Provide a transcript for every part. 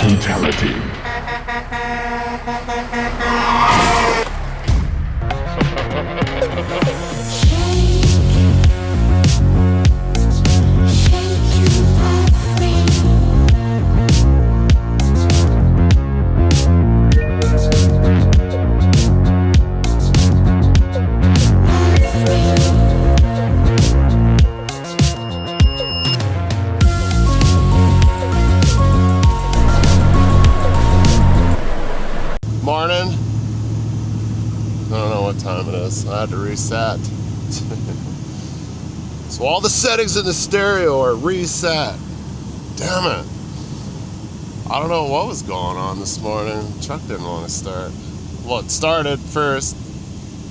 Fatality. Morning. I don't know what time it is. I had to reset. So all the settings in the stereo are reset. Damn it. I don't know what was going on this morning. The truck didn't want to start. Well, it started first.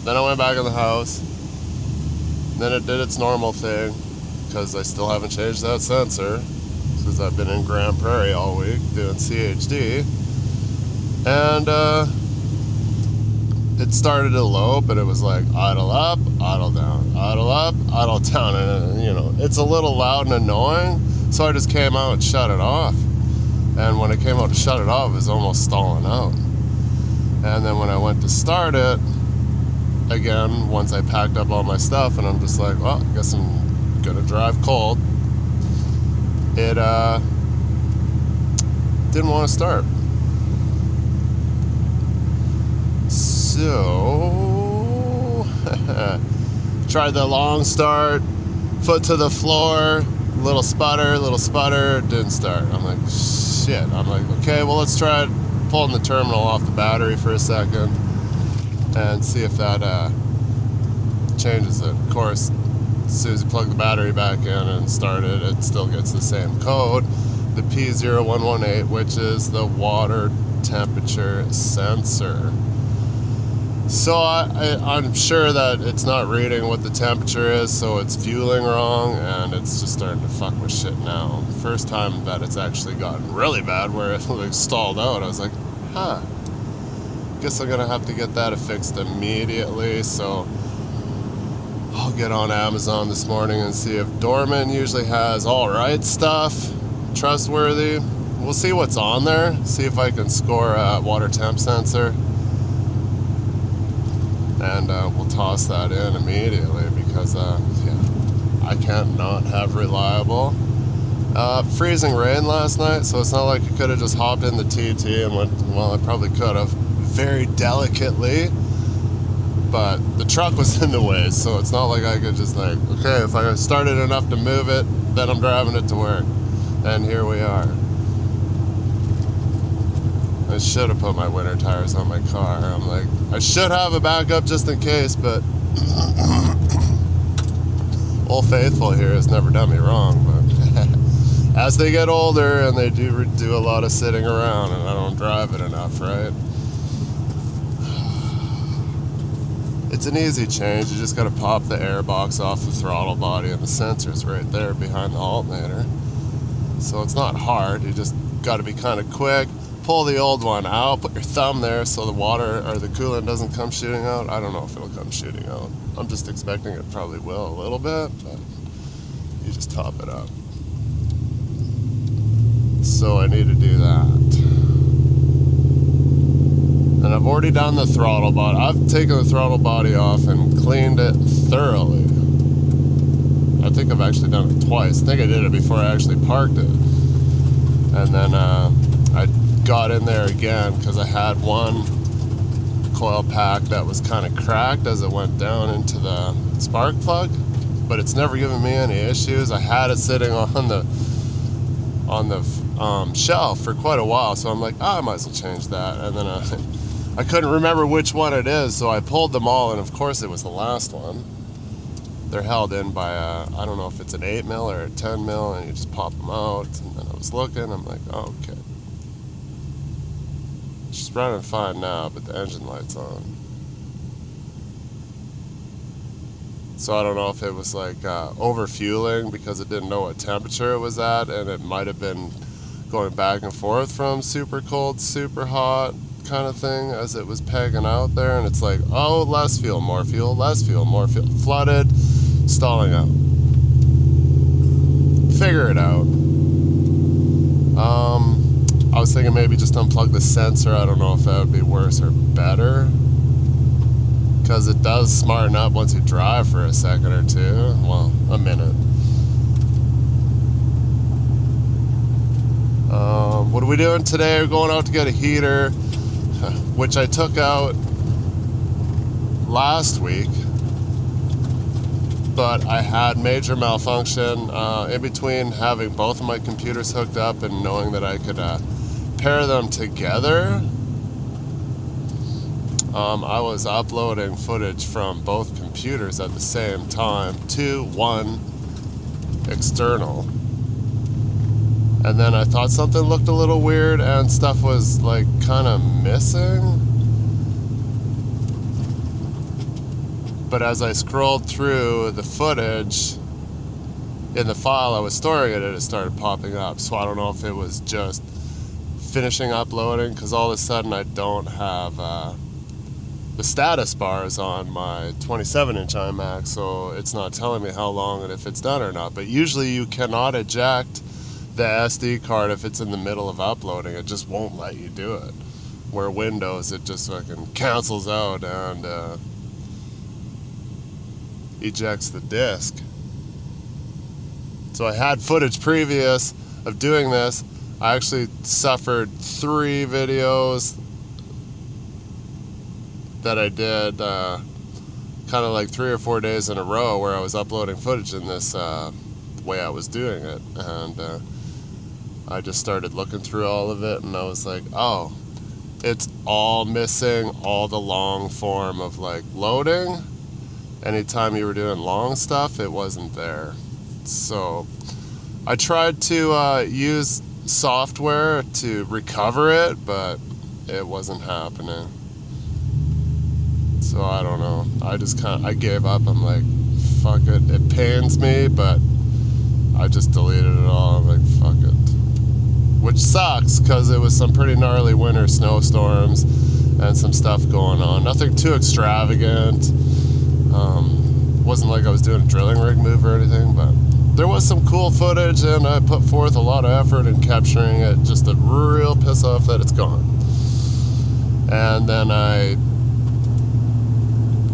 Then I went back in the house. Then it did its normal thing. Because I still haven't changed that sensor. Because I've been in Grand Prairie all week doing CHD. And it started to low, but it was like idle up, idle down, idle up, idle down, and you know, it's a little loud and annoying, so I just came out and shut it off. And when I came out to shut it off, it was almost stalling out. And then when I went to start it again, once I packed up all my stuff, and I'm just like, well, I guess I'm gonna drive cold, it didn't want to start. So, tried the long start, foot to the floor, little sputter, didn't start. I'm like, shit. I'm like, okay, well, let's try pulling the terminal off the battery for a second and see if that changes it. Of course, as soon as you plug the battery back in and start it, it still gets the same code, the P0118, which is the water temperature sensor. So I'm sure that it's not reading what the temperature is, so it's fueling wrong, and it's just starting to fuck with shit now. First time that it's actually gotten really bad, where it like stalled out, I was like, huh, guess I'm gonna have to get that fixed immediately. So I'll get on Amazon this morning and see if Dorman usually has all right stuff, trustworthy. We'll see what's on there, see if I can score a water temp sensor. And we'll toss that in immediately because, yeah, I can't not have reliable. Freezing rain last night, so it's not like I could have just hopped in the TT and went, well, I probably could have, very delicately, but the truck was in the way, so it's not like I could just like, okay, if I started enough to move it, then I'm driving it to work. And here we are. I should have put my winter tires on my car. I'm like, I should have a backup just in case, but Old Faithful here has never done me wrong. But as they get older and they do a lot of sitting around and I don't drive it enough, right? It's an easy change. You just got to pop the air box off the throttle body and the sensor's right there behind the alternator. So it's not hard. You just got to be kind of quick. Pull the old one out, put your thumb there so the water or the coolant doesn't come shooting out. I don't know if it'll come shooting out. I'm just expecting it probably will a little bit, but you just top it up. So I need to do that. And I've already done the throttle body. I've taken the throttle body off and cleaned it thoroughly. I think I've actually done it twice. I think I did it before I actually parked it. And then I got in there again because I had one coil pack that was kind of cracked as it went down into the spark plug, but it's never given me any issues. I had it sitting on the shelf for quite a while, so I'm like, I might as well change that. And then I couldn't remember which one it is, so I pulled them all, and of course it was the last one. They're held in by I don't know if it's an 8 mil or a 10 mil, and you just pop them out. And then I was looking, I'm like, oh, okay. She's running fine now, but the engine light's on. So I don't know if it was like over-fueling because it didn't know what temperature it was at, and it might have been going back and forth from super cold, super hot kind of thing as it was pegging out there, and it's like, oh, less fuel, more fuel, less fuel, more fuel, flooded, stalling out. Figure it out. I was thinking maybe just unplug the sensor. I don't know if that would be worse or better, because it does smarten up once you drive for a second or two. Well, a minute. What are we doing today? We're going out to get a heater, which I took out last week, but I had major malfunction in between having both of my computers hooked up and knowing that I could pair them together. I was uploading footage from both computers at the same time to one external. And then I thought something looked a little weird and stuff was like kind of missing. But as I scrolled through the footage in the file I was storing it started popping up. So I don't know if it was just finishing uploading, because all of a sudden I don't have the status bars on my 27-inch iMac, so it's not telling me how long and if it's done or not. But usually you cannot eject the SD card if it's in the middle of uploading. It just won't let you do it. Where Windows, it just fucking cancels out and ejects the disk. So I had footage previous of doing this. I actually suffered 3 videos that I did kind of like 3 or 4 days in a row where I was uploading footage in this way I was doing it. And I just started looking through all of it and I was like, oh, it's all missing all the long form of like loading. Anytime you were doing long stuff, it wasn't there. So I tried to use software to recover it, but it wasn't happening. So I don't know. I gave up. I'm like, fuck it. It pains me, but I just deleted it all. I'm like, fuck it. Which sucks, because it was some pretty gnarly winter snowstorms and some stuff going on. Nothing too extravagant. Wasn't like I was doing a drilling rig move or anything, but there was some cool footage and I put forth a lot of effort in capturing it. Just a real piss off that it's gone. And then I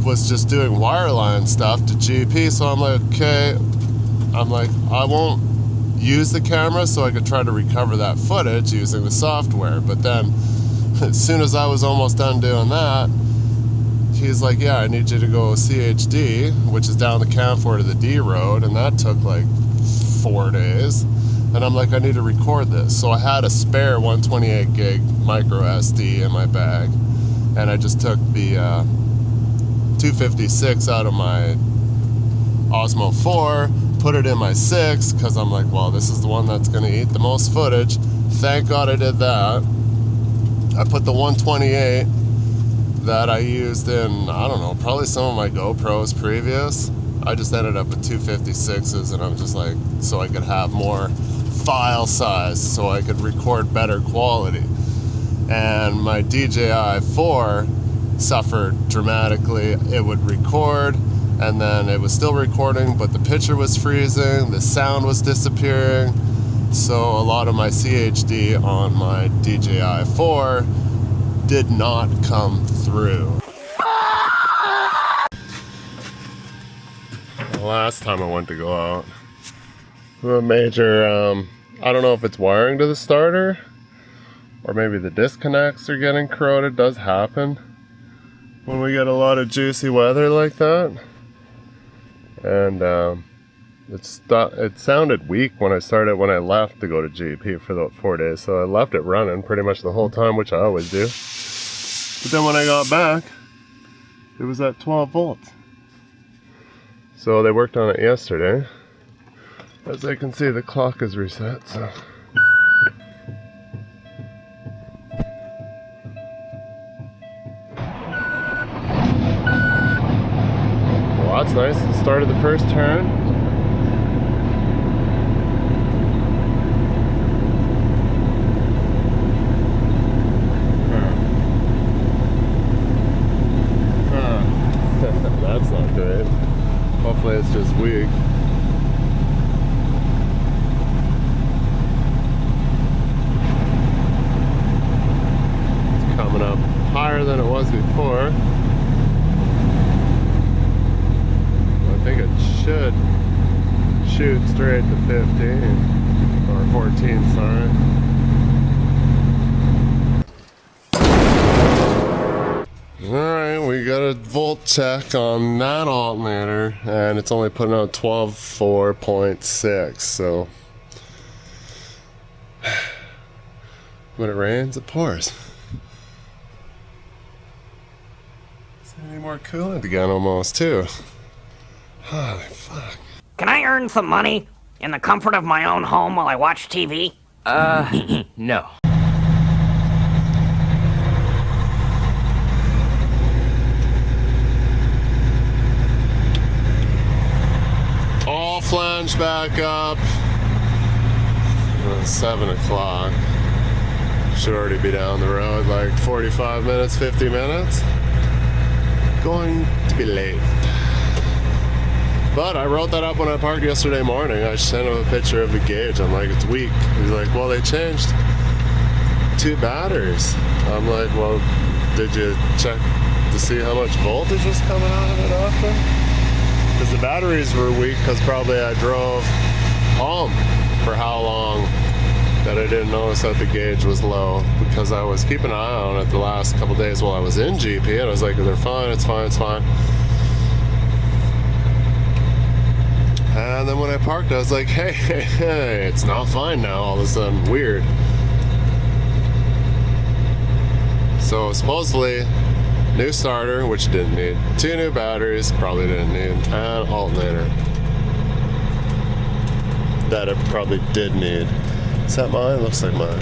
was just doing wireline stuff to GP, so I'm like, okay, I won't use the camera so I could try to recover that footage using the software. But then as soon as I was almost done doing that, he's like, yeah, I need you to go CHD, which is down the Camford to the D road, and that took like 4 days. And I'm like, I need to record this. So I had a spare 128 gig micro SD in my bag, and I just took the 256 out of my Osmo 4, put it in my 6, because I'm like, well, this is the one that's going to eat the most footage. Thank God I did that. I put the 128 that I used in, I don't know, probably some of my GoPros previous. I just ended up with 256s, and I'm just like, so I could have more file size, so I could record better quality. And my DJI 4 suffered dramatically. It would record, and then it was still recording, but the picture was freezing, the sound was disappearing. So a lot of my CHD on my DJI 4 did not come through. The last time I went to go out, a major, I don't know if it's wiring to the starter, or maybe the disconnects are getting corroded. Does happen when we get a lot of juicy weather like that. And it sounded weak when I left to go to GP for the 4 days, so I left it running pretty much the whole time, which I always do. But then when I got back, it was at 12 volts. So they worked on it yesterday. As I can see, the clock is reset, so. Well, that's nice. It started the first turn. That's not good. Hopefully it's just weak. was before. I think it should shoot straight to 15 or 14, sorry. Alright, we got a volt check on that alternator, and it's only putting out 12.4.6, so when it rains, it pours. Any more coolant again almost, too. Holy fuck. Can I earn some money in the comfort of my own home while I watch TV? No. All flange back up. 7 o'clock. Should already be down the road like 45 minutes, 50 minutes. Going to be late. But I wrote that up when I parked yesterday morning. I sent him a picture of the gauge. I'm like, it's weak. He's like, well, they changed 2 batteries. I'm like, well, did you check to see how much voltage was coming out of it after? Because the batteries were weak because probably I drove home for how long that I didn't notice that the gauge was low, because I was keeping an eye on it the last couple days while I was in GP, and I was like, they're fine, it's fine, it's fine. And then when I parked, I was like, hey, it's not fine now, all of a sudden, weird. So supposedly, new starter, which didn't need, 2 new batteries, probably didn't need, and alternator that it probably did need. Is that mine? Looks like mine.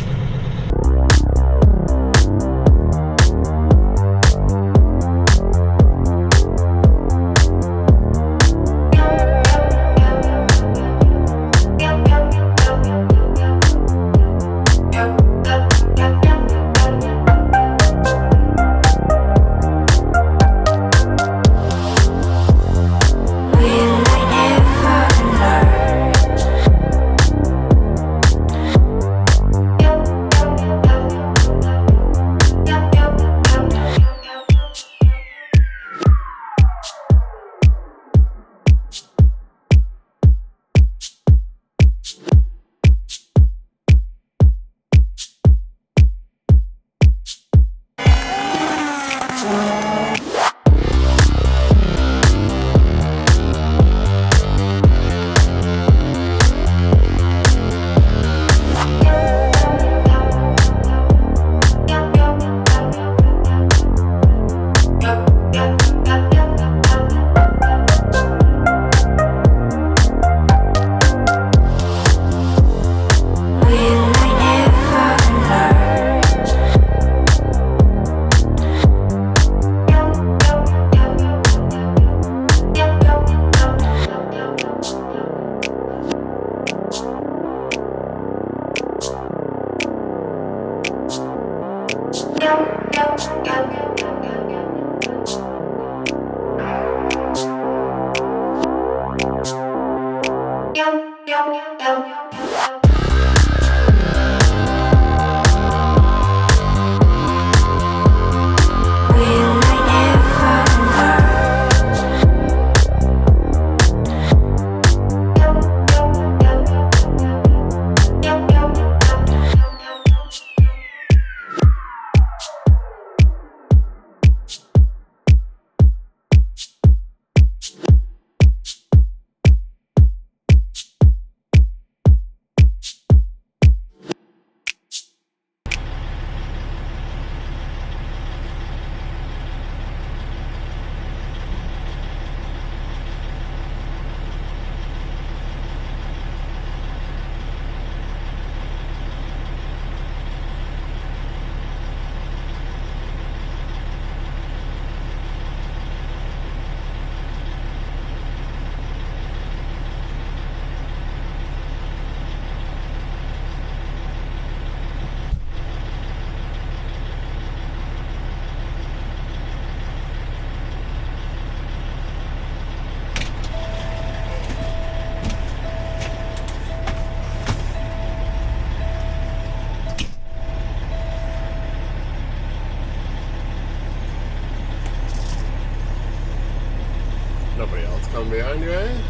Nothing behind you, eh?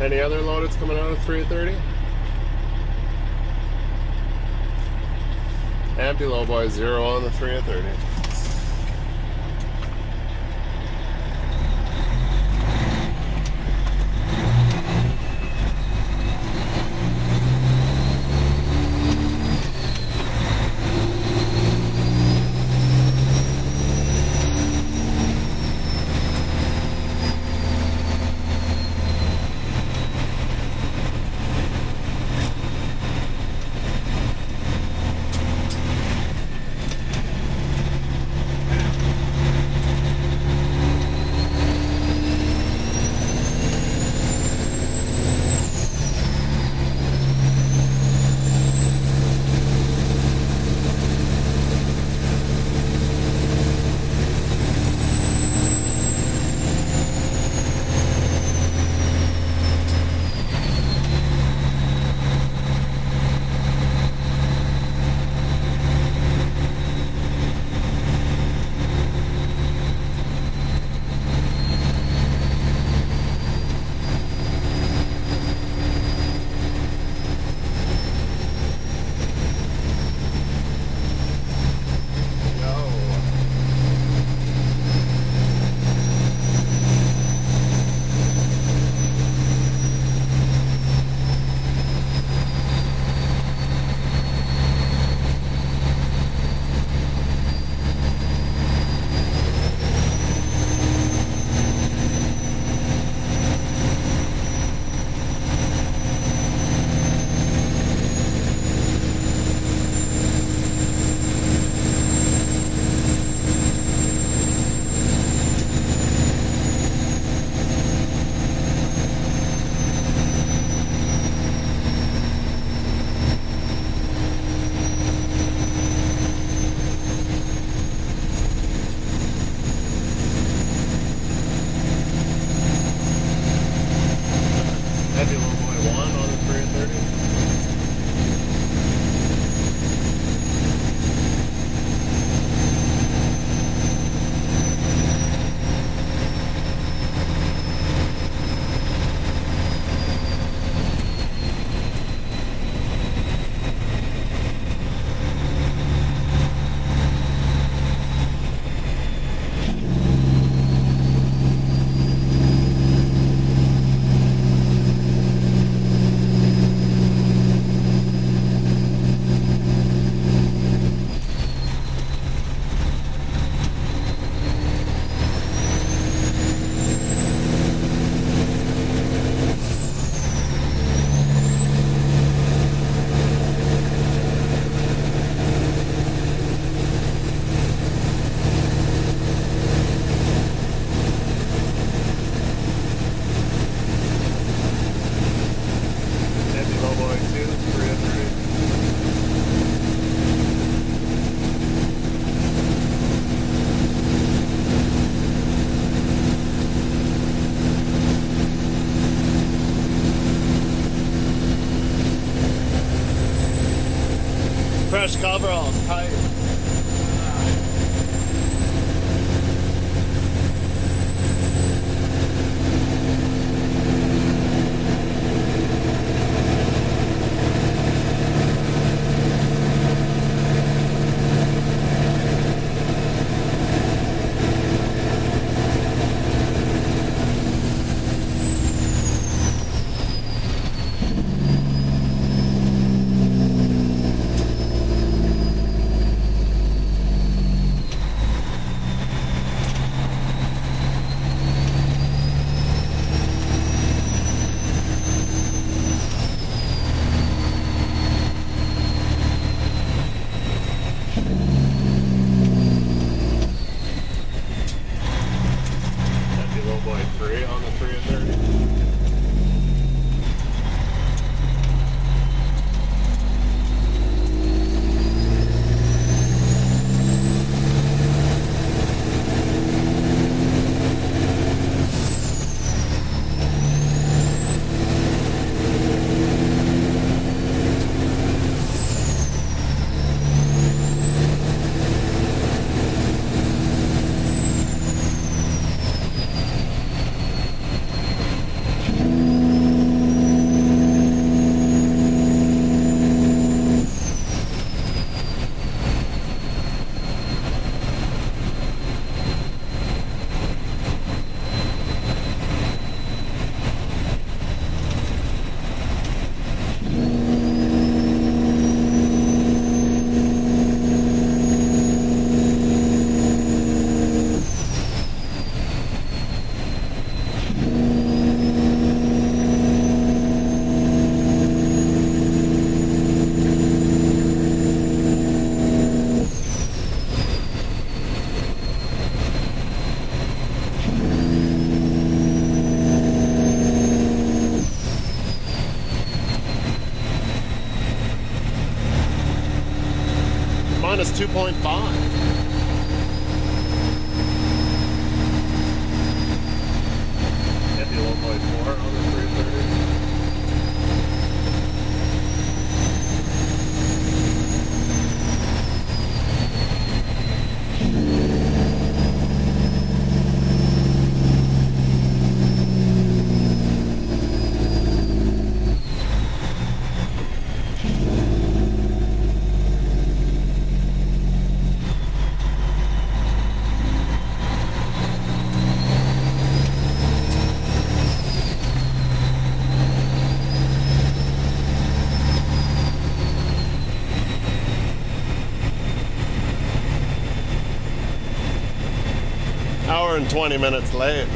Any other loadeds coming out of 3 at 30? Empty low boy, 0 on the 3 at 30. Heavy low boy 1 on the 3 at 30. Heavy low boy 2, 3 at 30. Fresh coveralls, tight. minus 2.5. Maybe 1.4 on the 330. Hour and 20 minutes late.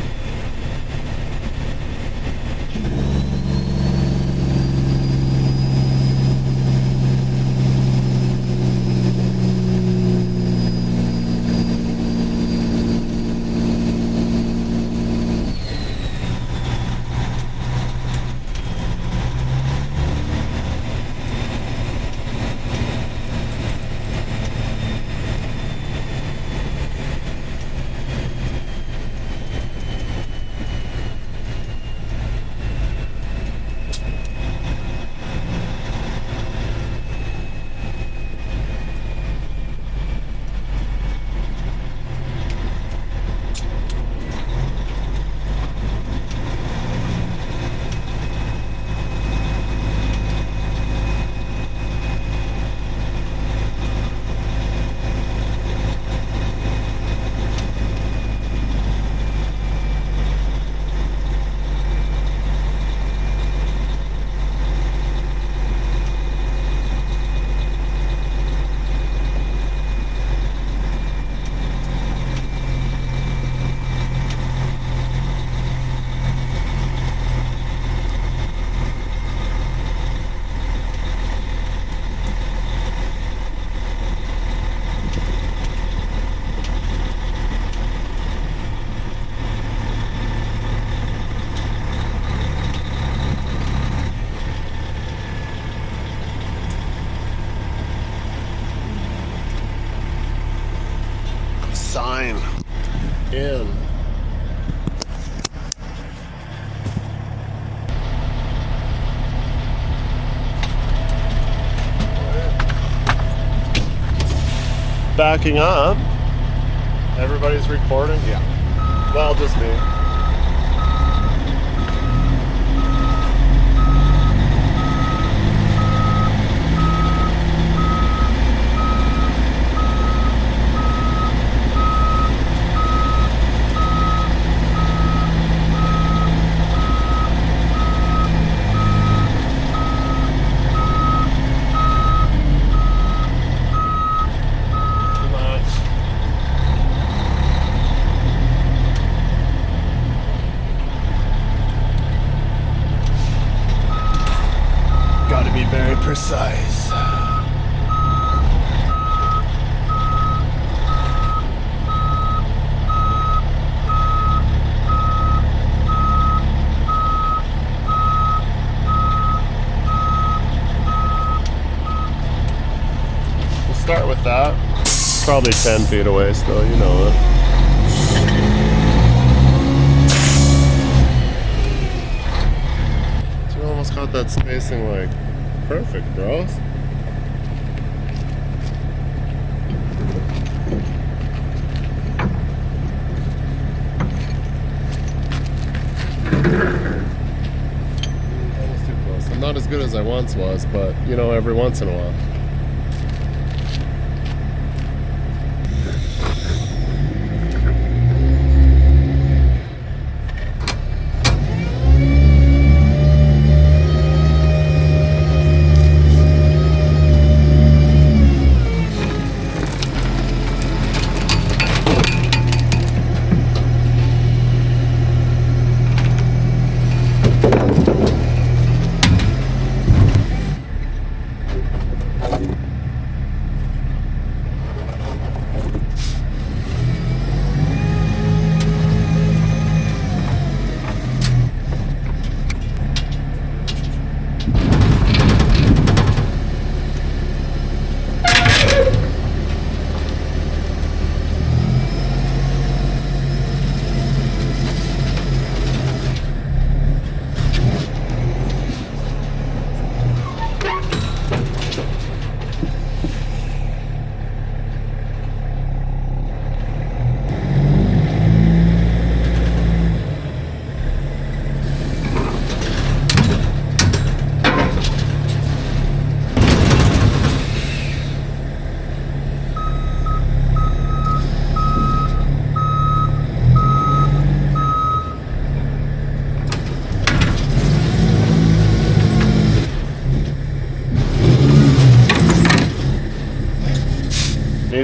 Sign in. Backing up. Everybody's recording? Yeah. Well, just me. Got to be very precise. We'll start with that. Probably 10 feet away still, you know it. Almost got that spacing like perfect, bros. Almost too close. I'm not as good as I once was, but you know, every once in a while.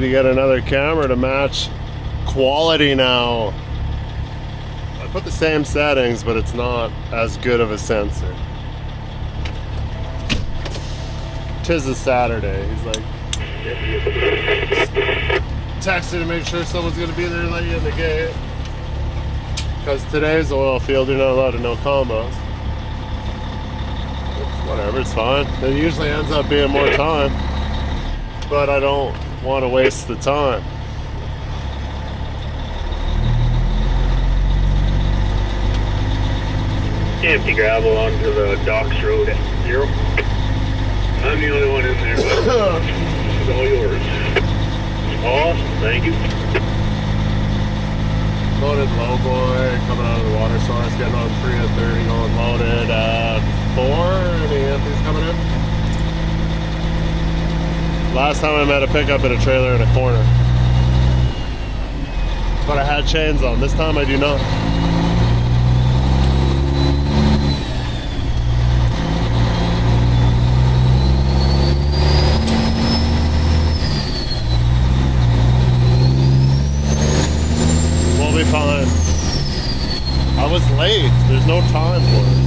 need to get another camera to match quality now. I put the same settings, but it's not as good of a sensor. Tis a Saturday. He's like, texted to make sure someone's gonna be there to let you in the gate. Because today's oil field, you're not allowed to know combos. Whatever, it's fine. It usually ends up being more time, but I don't want to waste the time. Empty gravel onto the docks road at 0. I'm the only one in there, but it's all yours. Awesome, thank you. Loaded low boy coming out of the water source, getting on 3 at 30, going loaded at 4. Any empties coming in? Last time I met a pickup in a trailer in a corner. But I had chains on. This time I do not. We'll be fine. I was late. There's no time for it.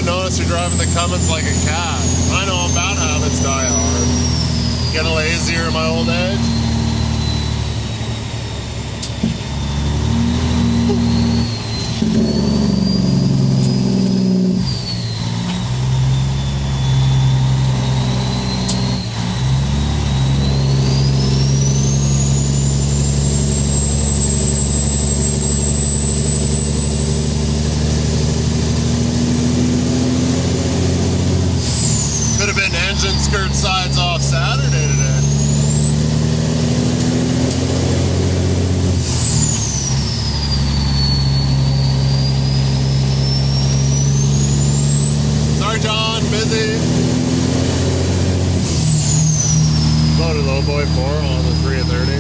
Notice you're driving the Cummins like a cat. I know bad habits die hard. Getting lazier in my old age. Engine skirt sides off Saturday today. Sorry, John, busy. Loaded low boy 4 on the 3 at 30.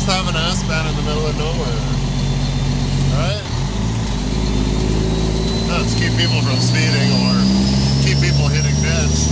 Have an S-band in the middle of nowhere, right? No, to keep people from speeding or keep people hitting ditch.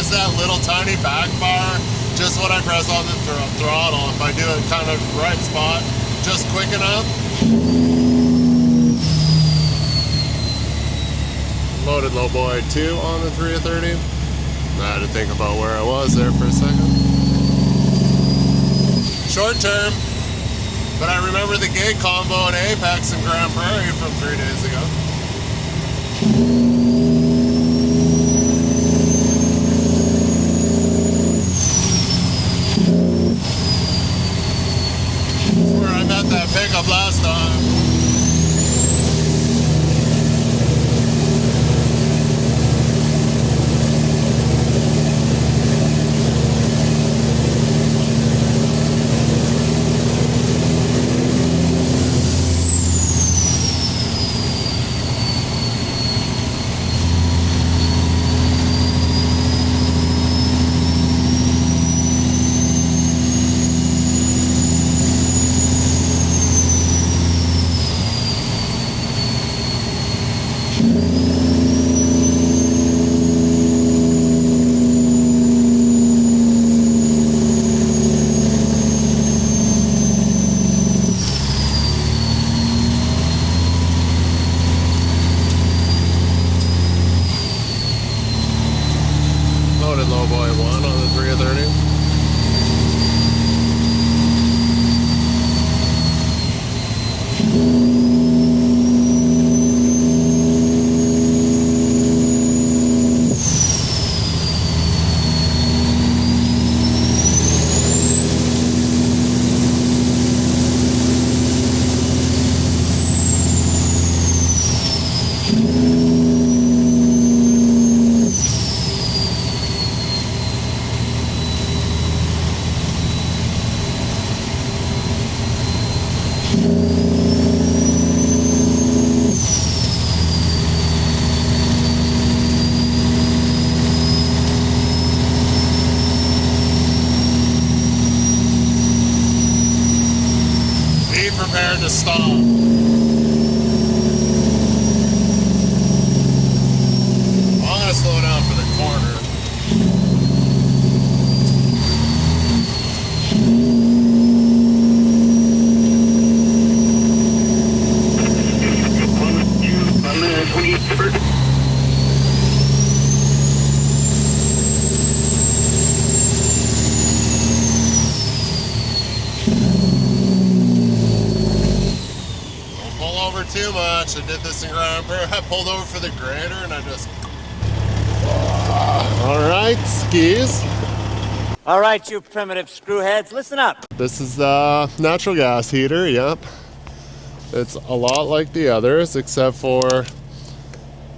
gives that little tiny backfire just when I press on the throttle. If I do it kind of right spot, just quick enough. Loaded low boy 2 on the 330. I had to think about where I was there for a second. Short term, but I remember the gate combo in Apex and Grand Prairie from 3 days ago. That's where I met that pickup last time. Loaded low boy 1 on the 330. Prepared to stop. I'm gonna slow down for the corner. Too much. I did this in Grand Prairie. I pulled over for the grader and I just... Alright, skis. Alright, you primitive screwheads, listen up. This is the natural gas heater, yep. It's a lot like the others, except for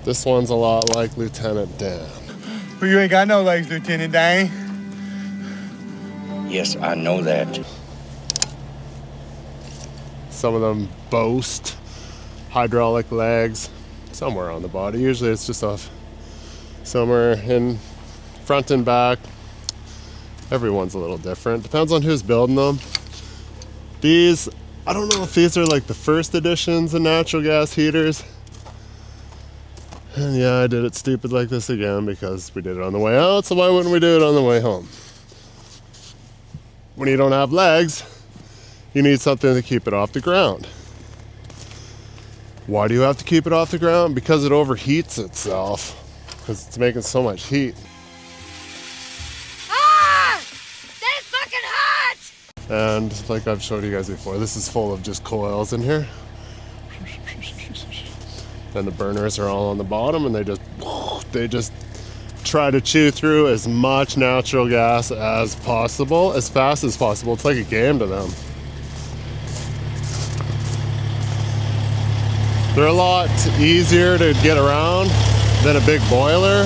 this one's a lot like Lieutenant Dan. But you ain't got no legs, Lieutenant Dan. Yes, I know that. Some of them boast hydraulic legs somewhere on the body. Usually it's just off somewhere in front and back. Everyone's a little different. Depends on who's building them. These, I don't know if these are like the first editions of natural gas heaters. And yeah, I did it stupid like this again because we did it on the way out, so why wouldn't we do it on the way home? When you don't have legs, you need something to keep it off the ground. Why do you have to keep it off the ground? Because it overheats itself, because it's making so much heat. Ah! That's fucking hot! And like I've showed you guys before, this is full of just coils in here. And the burners are all on the bottom, and they just try to chew through as much natural gas as possible, as fast as possible. It's like a game to them. They're a lot easier to get around than a big boiler.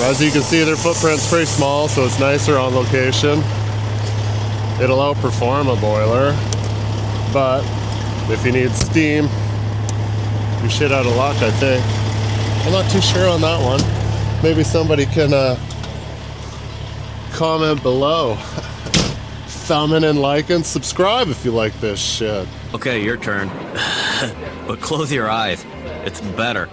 As you can see, their footprint's pretty small, so it's nicer on location. It'll outperform a boiler, but if you need steam, you're shit out of luck, I think. I'm not too sure on that one. Maybe somebody can comment below. Thumb in and like and subscribe if you like this shit. Okay, your turn. But close your eyes. It's better.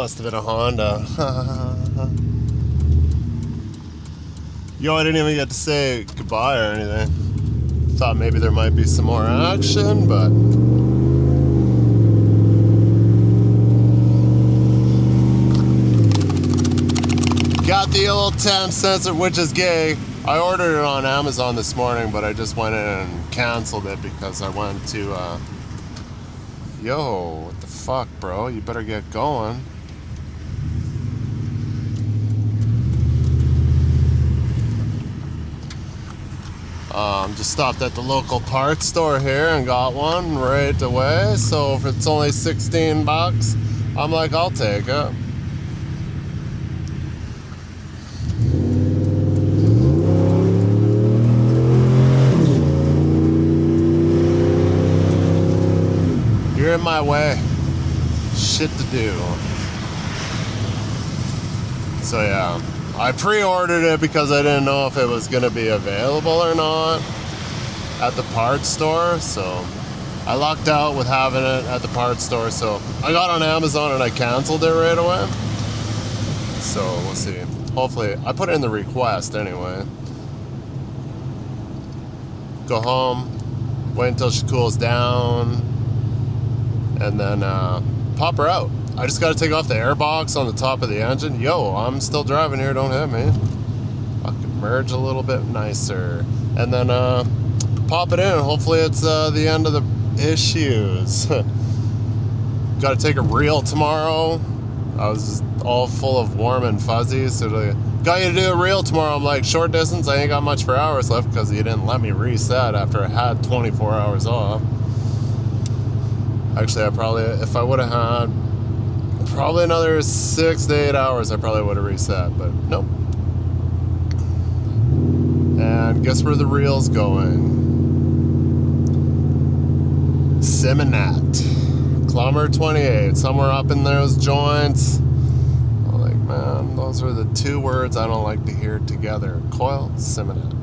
Must have been a Honda. Yo, I didn't even get to say goodbye or anything. Thought maybe there might be some more action, but got the old temp sensor, which is gay. I ordered it on Amazon this morning, but I just went in and canceled it because I went to, yo, what the fuck, bro? You better get going. Just stopped at the local parts store here and got one right away. So if it's only 16 bucks, I'm like, I'll take it. You're in my way. Shit to do. So yeah, I pre-ordered it because I didn't know if it was gonna be available or not at the parts store. So I lucked out with having it at the parts store. So I got on Amazon and I canceled it right away. So we'll see. Hopefully, I put in the request anyway. Go home, wait until she cools down, and then pop her out. I just gotta take off the airbox on the top of the engine. Yo, I'm still driving here, don't hit me. Fucking merge a little bit nicer. And then pop it in. Hopefully it's the end of the issues. Gotta take a reel tomorrow. I was just all full of warm and fuzzy. So got you to do a reel tomorrow. I'm like, short distance, I ain't got much for hours left because you didn't let me reset after I had 24 hours off. Actually, I probably, if I would have had probably another 6 to 8 hours, I probably would have reset, but nope. And guess where the reel's going? Simonette. Kilometer 28, somewhere up in those joints. I'm like, man, those are the two words I don't like to hear together. Coil, Simonette.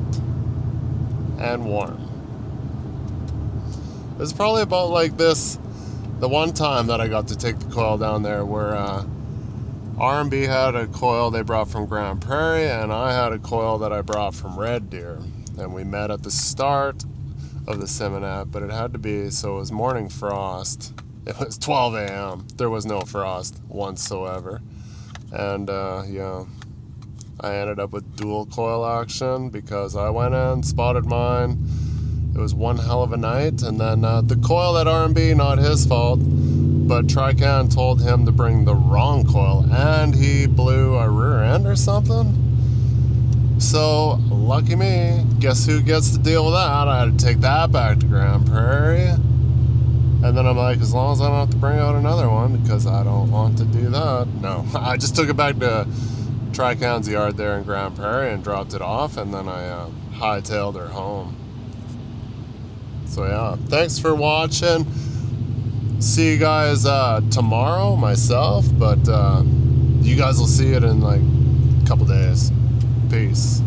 And warm. It's probably about like this. The one time that I got to take the coil down there where R&B had a coil they brought from Grand Prairie and I had a coil that I brought from Red Deer. And we met at the start of the Simonette, but it had to be, so it was morning frost. It was 12 a.m. There was no frost whatsoever. And yeah, I ended up with dual coil action because I went in, spotted mine. It was one hell of a night, and then the coil at R&B, not his fault, but Trican told him to bring the wrong coil, and he blew a rear end or something. So, lucky me, guess who gets to deal with that? I had to take that back to Grand Prairie, and then I'm like, as long as I don't have to bring out another one, because I don't want to do that. No, I just took it back to Trican's yard there in Grand Prairie and dropped it off, and then I hightailed her home. So yeah, thanks for watching. See you guys tomorrow myself, but you guys will see it in like a couple days. Peace.